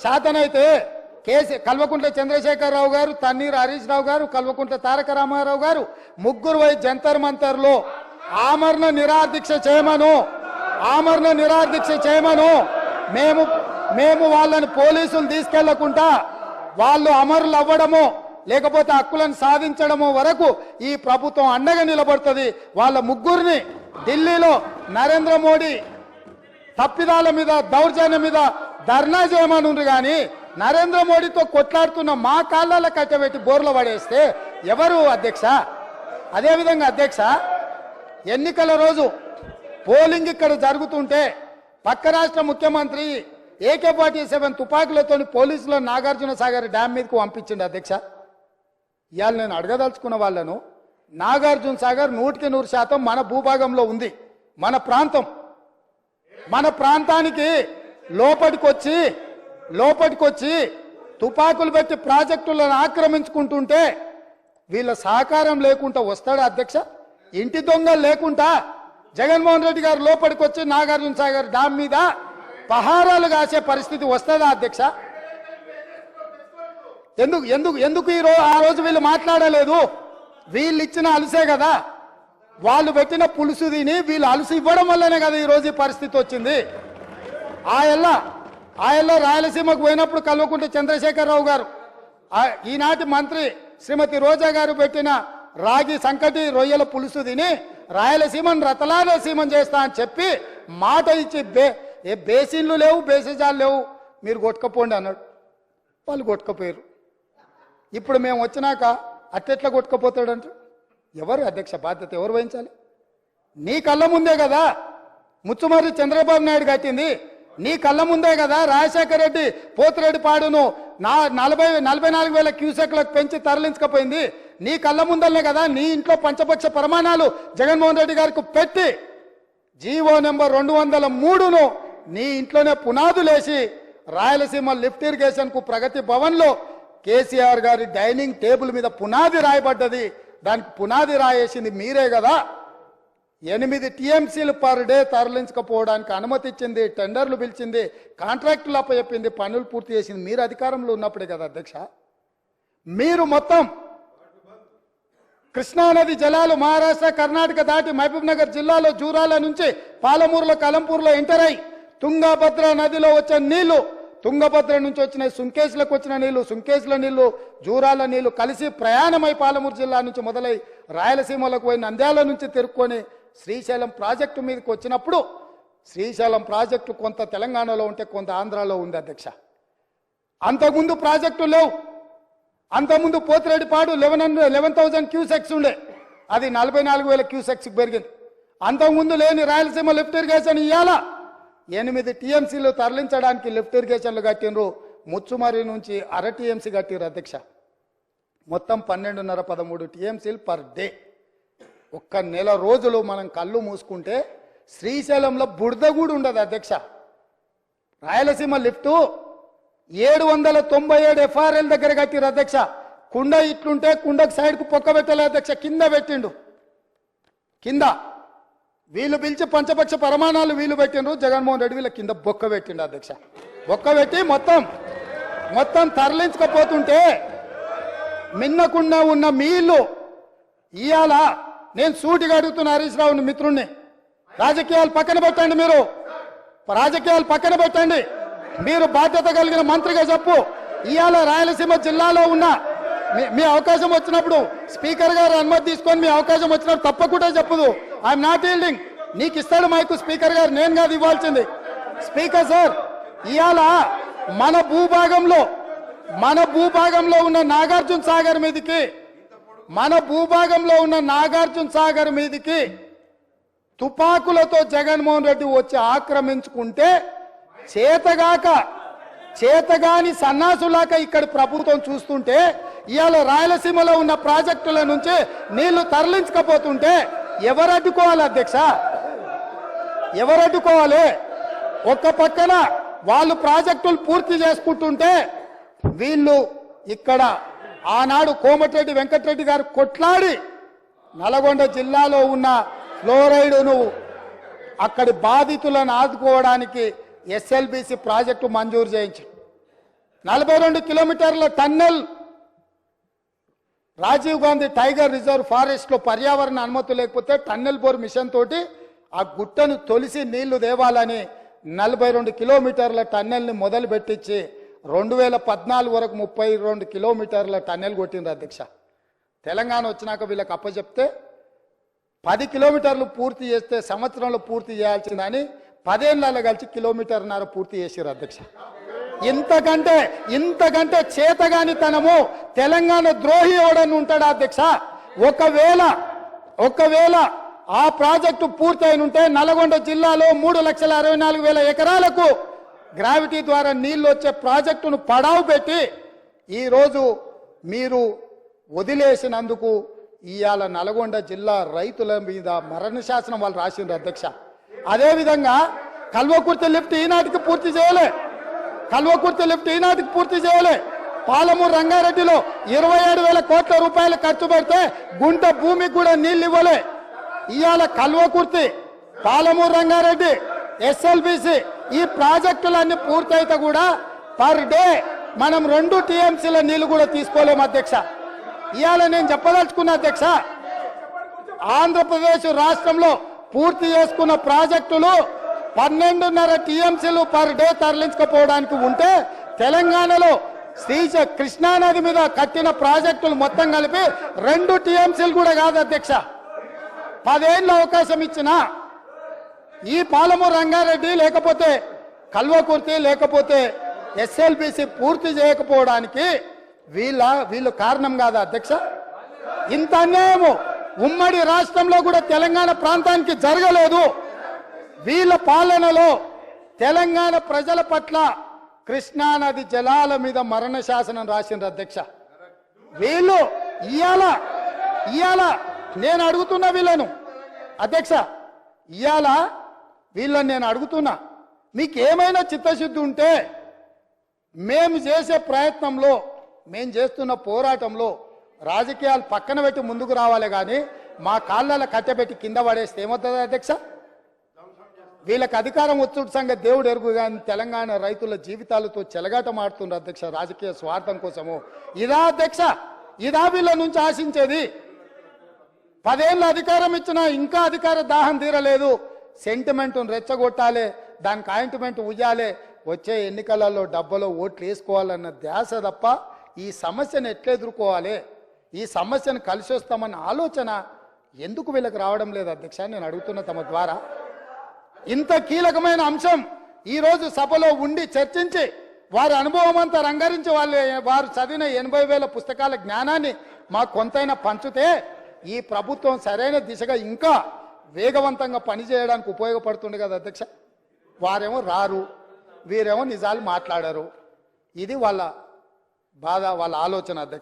శాతనైతే కల్వకుంట్ల చంద్రశేఖరరావు గారు, తన్నీరు హరీష్ రావు గారు, కల్వకుంట్ల తారక రామారావు గారు ముగ్గురు పోయి జంతర్ మంతర్లో ఆమరణ నిరాదీక్ష చేయమను. మేము వాళ్ళని పోలీసులు తీసుకెళ్లకుండా వాళ్ళు అమరులు అవ్వడమో లేకపోతే హక్కులను సాధించడమో వరకు ఈ ప్రభుత్వం అండగా నిలబడుతుంది. వాళ్ళ ముగ్గురిని ఢిల్లీలో నరేంద్ర మోడీ తప్పిదాల మీద దౌర్జన్యం మీద ధర్నా చేయమనుండ్రు కానీ నరేంద్ర మోడీతో కొట్లాడుతున్న మా కాళ్ళ కట్టబెట్టి బోర్ల పడేస్తే ఎవరు అధ్యక్ష? అదేవిధంగా అధ్యక్ష, ఎన్నికల రోజు పోలింగ్ ఇక్కడ జరుగుతుంటే పక్క రాష్ట్ర ముఖ్యమంత్రి AK-47 తుపాకులతో పోలీసులు నాగార్జున సాగర్ డ్యామ్ మీదకు పంపించింది అధ్యక్ష. ఇవాళ నేను అడగదలుచుకున్న వాళ్ళను, నాగార్జున సాగర్ 100% మన భూభాగంలో ఉంది. మన ప్రాంతానికి లోపటికొచ్చి తుపాకులు పెట్టి ప్రాజెక్టులను ఆక్రమించుకుంటుంటే వీళ్ళ సహకారం లేకుండా వస్తాడా అధ్యక్ష? ఇంటి దొంగలు లేకుండా జగన్మోహన్ రెడ్డి గారు లోపలికొచ్చి నాగార్జున సాగర్ డ్యామ్ మీద పహారాలు కాసే పరిస్థితి వస్తుందా అధ్యక్ష? ఎందుకు ఆ రోజు వీళ్ళు మాట్లాడలేదు? వీళ్ళు ఇచ్చిన అలుసే కదా, వాళ్ళు పెట్టిన పులుసు తిని వీళ్ళు అలుసు ఇవ్వడం వల్లనే కదా ఈరోజు ఈ పరిస్థితి వచ్చింది. ఆయల్లో రాయలసీమకు పోయినప్పుడు కల్వకుంట్ల చంద్రశేఖరరావు గారు, ఈనాటి మంత్రి శ్రీమతి రోజా గారు పెట్టిన రాగి సంకటి రొయ్యల పులుసు తిని రాయలసీమను రతలాలసీమం చేస్తా అని చెప్పి మాట ఇచ్చి బేసిన్లు లేవు, బేసిజాలు లేవు, మీరు కొట్టుకపోండి అన్నాడు. వాళ్ళు కొట్టుకపోయారు. ఇప్పుడు మేము వచ్చినాక అట్టెట్లా కొట్టుకపోతాడంట? ఎవరు అధ్యక్ష బాధ్యత ఎవరు వహించాలి? నీ కళ్ళ ముందే కదా ముచ్చుమర్రి చంద్రబాబు నాయుడు కట్టింది, నీ కళ్ళ ముందే కదా రాజశేఖర రెడ్డి పోతిరెడ్డి పాడును 44,000 క్యూసెక్లకు పెంచి తరలించకపోయింది. నీ కళ్ళ ముందలనే కదా నీ ఇంట్లో పంచపక్ష ప్రమాణాలు జగన్మోహన్ రెడ్డి గారికి పెట్టి జీవో నెంబర్ 203ను నీ ఇంట్లోనే పునాదులేసి రాయలసీమ లిఫ్ట్ ఇరిగేషన్ కు ప్రగతి భవన్ లో కేసీఆర్ గారి డైనింగ్ టేబుల్ మీద పునాది రాయబడ్డది. దానికి పునాది రాయేసింది మీరే కదా. 8 TMCలు పర్ డే తరలించకపోవడానికి అనుమతి ఇచ్చింది, టెండర్లు పిలిచింది, కాంట్రాక్టులు అప్పచెప్పింది, పనులు పూర్తి చేసింది మీరు అధికారంలో ఉన్నప్పుడే కదా అధ్యక్ష. మీరు మొత్తం కృష్ణానది జలాలు మహారాష్ట్ర కర్ణాటక దాటి మహబూబ్ నగర్ జిల్లాలో జూరాల నుంచి పాలమూరులో కలంపూర్లో ఎంటర్ అయి తుంగభద్ర నదిలో వచ్చే నీళ్లు, తుంగభద్ర నుంచి వచ్చిన సుంకేశ్లకు వచ్చిన నీళ్లు, సుంకేశ్ల నీళ్లు జూరాల నీళ్లు కలిసి ప్రయాణమై పాలమూరు జిల్లా నుంచి మొదలై రాయలసీమలకు పోయి నంద్యాల నుంచి తిరుక్కొని శ్రీశైలం ప్రాజెక్టు మీదకి వచ్చినప్పుడు శ్రీశైలం ప్రాజెక్టు కొంత తెలంగాణలో ఉంటే కొంత ఆంధ్రాలో ఉంది అధ్యక్ష. అంతకుముందు ప్రాజెక్టు లేవు. అంతకుముందు పోతిరెడ్డిపాడు 11,000 క్యూసెక్స్ ఉండే, అది 44,000 క్యూసెక్స్కి పెరిగింది. అంతకుముందు లేని రాయలసీమ లిఫ్ట్ ఇరిగేషన్ ఇవాళ 8 TMCలు తరలించడానికి లిఫ్ట్ ఇరిగేషన్లు కట్టినరు. ముచ్చుమర్రి నుంచి 1/2 TMC కట్టిరు అధ్యక్ష. మొత్తం 12.5-13 TMCలు పర్ డే. ఒక్క నెల రోజులు మనం కళ్ళు మూసుకుంటే శ్రీశైలంలో బురద కూడా ఉండదు అధ్యక్ష. రాయలసీమ లిఫ్టు 797 FRL దగ్గర కట్టిరు అధ్యక్ష. కుండ ఇట్లుంటే కుండకు సైడ్కు పొక్క పెట్టలే అధ్యక్ష, కింద పెట్టిండు. కింద వీళ్ళు పిలిచి పంచపక్ష ప్రమాణాలు వీళ్ళు పెట్టిండ్రు, జగన్మోహన్ రెడ్డి వీళ్ళ కింద బొక్క పెట్టిండు అధ్యక్ష. బొక్క పెట్టి మొత్తం తరలించకపోతుంటే మిన్నకుండా ఉన్న మీళ్ళు ఇవాళ నేను సూటిగా అడుగుతున్న హరీష్ రావుని మిత్రుణ్ణి, రాజకీయాలు పక్కన పెట్టండి, రాజకీయాలు పక్కన పెట్టండి, మీరు బాధ్యత కలిగిన మంత్రిగా చెప్పు. ఇవాళ రాయలసీమ జిల్లాలో ఉన్న మీ అవకాశం వచ్చినప్పుడు స్పీకర్ గారు అనుమతి తీసుకొని మీ అవకాశం వచ్చినప్పుడు తప్పకుండా చెప్పదు. I'm not yielding. నీకు ఇస్తాడు మైకు స్పీకర్ గారు, నేను కాదు ఇవ్వాల్సింది. స్పీకర్ సార్, ఇవాళ మన భూభాగంలో ఉన్న నాగార్జున సాగర్ మీదికి తుపాకులతో జగన్మోహన్ రెడ్డి వచ్చి ఆక్రమించుకుంటే చేతగాని సన్నాసులాక ఇక్కడ ప్రభుత్వం చూస్తుంటే ఇవాళ రాయలసీమలో ఉన్న ప్రాజెక్టుల నుంచి నీళ్లు తరలించకపోతుంటే ఎవరు అడ్డుకోవాలి అధ్యక్ష? ఎవరు అడ్డుకోవాలి? ఒక్క పక్కన వాళ్ళు ప్రాజెక్టులు పూర్తి చేసుకుంటుంటే వీళ్ళు ఇక్కడ ఆనాడు కోమటిరెడ్డి వెంకటరెడ్డి గారు కొట్లాడి నల్గొండ జిల్లాలో ఉన్న ఫ్లోరైడ్ను అక్కడి బాధితులను ఆదుకోవడానికి SLBC ప్రాజెక్టు మంజూరు చేయించి 42 కిలోమీటర్ల tunnel Rajiv Gandhi tiger reserve forest లో పర్యావరణ అనుమతి లేకపోతే టన్నెల్ బోర్ మిషన్ తోటి ఆ గుట్టను తొలిసి నీళ్లు దేవాలని 42 కిలోమీటర్ల టన్నెల్ ని మొదలు పెట్టించి 2014 వరకు 32 కిలోమీటర్ల టన్నెల్ కొట్టిండ్రు అధ్యక్ష. తెలంగాణ వచ్చినాక వీళ్ళకి అప్పచెప్తే 10 కిలోమీటర్లు పూర్తి చేస్తే సంవత్సరంలో పూర్తి చేయాల్సిందని 10 ఏళ్ళలో కలిసి 1.5 కిలోమీటర్లు పూర్తి చేసారు అధ్యక్ష. ఇంతకంటే చేతగానితనము తెలంగాణ ద్రోహి ఎవడని ఉంటాడా అధ్యక్ష? ఒకవేళ ఆ ప్రాజెక్టు పూర్తయిన ఉంటే నల్గొండ జిల్లాలో 3,64,000 ఎకరాలకు గ్రావిటీ ద్వారా నీళ్లు వచ్చే ప్రాజెక్టును పడావు పెట్టి ఈరోజు మీరు వదిలేసినందుకు ఇవాళ నల్గొండ జిల్లా రైతుల మీద మరణ శాసనం వాళ్ళు రాసిండ్రు అధ్యక్ష. అదేవిధంగా కల్వకుర్తి లిఫ్ట్ ఈనాటికి పూర్తి చేయలే. పాలమూరు రంగారెడ్డిలో 27,000 కోట్ల రూపాయలు ఖర్చు పెడితే గుంట భూమికి కూడా నీళ్లు ఇవ్వలే. ఇవాళ కల్వకుర్తి, పాలమూరు రంగారెడ్డి, ఎస్ఎల్బిసి ఈ ప్రాజెక్టులన్నీ పూర్తయితే కూడా పర్ డే మనం 2 టీఎంసీల నీళ్లు కూడా తీసుకోలేము అధ్యక్ష. ఇవాళ నేను చెప్పదలుచుకున్న అధ్యక్ష, ఆంధ్రప్రదేశ్ రాష్ట్రంలో పూర్తి చేసుకున్న ప్రాజెక్టులు 12.5 టీఎంసీలు పర్ డే తరలించకపోవడానికి ఉంటే తెలంగాణలో కృష్ణానది మీద కట్టిన ప్రాజెక్టులు మొత్తం కలిపి 2 టీఎంసీలు కూడా కాదు అధ్యక్ష. 10 ఏళ్ళ అవకాశం ఇచ్చిన ఈ పాలమూరు రంగారెడ్డి లేకపోతే కల్వకుర్తి లేకపోతే ఎస్ఎల్బిసి పూర్తి చేయకపోవడానికి వీళ్ళు కారణం కాదా అధ్యక్ష? ఇంత అన్యాయము ఉమ్మడి రాష్ట్రంలో కూడా తెలంగాణ ప్రాంతానికి జరగలేదు. వీళ్ళ పాలనలో తెలంగాణ ప్రజల పట్ల కృష్ణానది జలాల మీద మరణ శాసనం రాసిండ్రు అధ్యక్ష. వీళ్ళు ఇయాల నేను అడుగుతున్నా వీళ్ళను అధ్యక్ష, వీళ్ళని నేను అడుగుతున్నా, మీకు ఏమైనా చిత్తశుద్ధి ఉంటే మేము చేసే ప్రయత్నంలో, మేము చేస్తున్న పోరాటంలో రాజకీయాలు పక్కన పెట్టి ముందుకు రావాలి కానీ మా కాళ్ళలో కట్టెపెట్టి కింద పడేస్తే ఏమవుతుంది అధ్యక్ష? వీళ్ళకి అధికారం వచ్చుడు సంగతి దేవుడు ఎరుగు కానీ తెలంగాణ రైతుల జీవితాలతో చెలగాటం ఆడుతున్నారు అధ్యక్ష రాజకీయ స్వార్థం కోసము. ఇదా అధ్యక్ష? ఇదా వీళ్ళ నుంచి ఆశించేది? 10 ఏళ్ళ అధికారం ఇచ్చినా ఇంకా అధికార దాహం తీరలేదు. సెంటిమెంట్ను రెచ్చగొట్టాలి, దానికి ఆయింట్మెంట్ ఉయ్యాలి, వచ్చే ఎన్నికలలో డబ్బలో ఓట్లు వేసుకోవాలన్న ధ్యాస తప్ప ఈ సమస్యను ఎట్లా ఎదుర్కోవాలి, ఈ సమస్యను కలిసి వస్తామన్న ఆలోచన ఎందుకు వీళ్ళకి రావడం లేదు అధ్యక్ష? నేను అడుగుతున్న తమ ద్వారా. ఇంత కీలకమైన అంశం ఈరోజు సభలో ఉండి చర్చించి వారి అనుభవం అంతా రంగరించి వారు చదివిన 80,000 పుస్తకాల జ్ఞానాన్ని మాకు కొంతైనా పంచితే ఈ ప్రభుత్వం సరైన దిశగా ఇంకా వేగవంతంగా పనిచేయడానికి ఉపయోగపడుతుంది కదా అధ్యక్ష. వారేమో రారు, వీరేమో నిజాలు మాట్లాడారు. ఇది వాళ్ళ బాధ, వాళ్ళ ఆలోచన అధ్యక్ష.